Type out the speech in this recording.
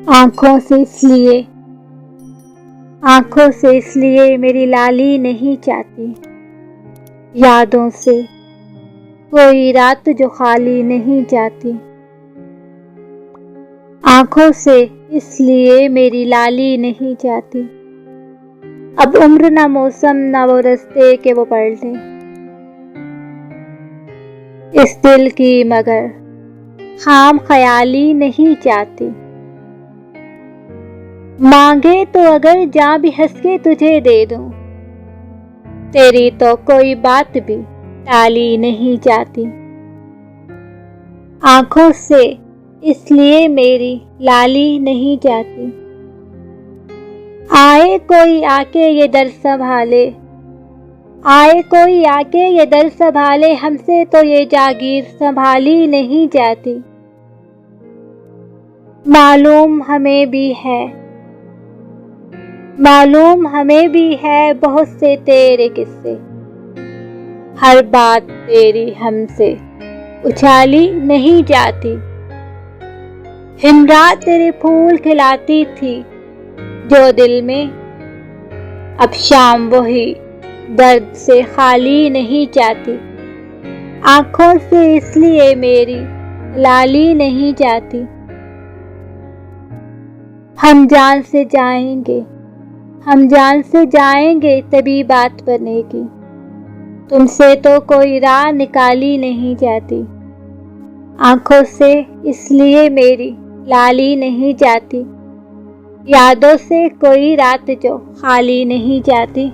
आँखों से इसलिए मेरी लाली नहीं चाहती, यादों से कोई रात जो खाली नहीं जाती। आँखों से इसलिए मेरी लाली नहीं चाहती, अब उम्र ना मौसम ना वो रास्ते के वो पलटे, इस दिल की मगर खाम ख्याली नहीं चाहती। मांगे तो अगर जान भी हंस के तुझे दे दूं, तेरी तो कोई बात भी टाली नहीं जाती। आँखों से इसलिए मेरी लाली नहीं जाती, आए कोई आके ये दर संभाले, आए कोई आके ये दर संभाले, हमसे तो ये जागीर संभाली नहीं जाती। मालूम हमें भी है बहुत से तेरे किस्से, हर बात तेरी हमसे उछाली नहीं जाती। हिमरात तेरे फूल खिलाती थी जो दिल में, अब शाम वही दर्द से खाली नहीं जाती। आँखों से इसलिए मेरी लाली नहीं जाती। हम जान से जाएंगे तभी बात बनेगी, तुमसे तो कोई राह निकाली नहीं जाती। आँखों से इसलिए मेरी लाली नहीं जाती, यादों से कोई रात जो खाली नहीं जाती।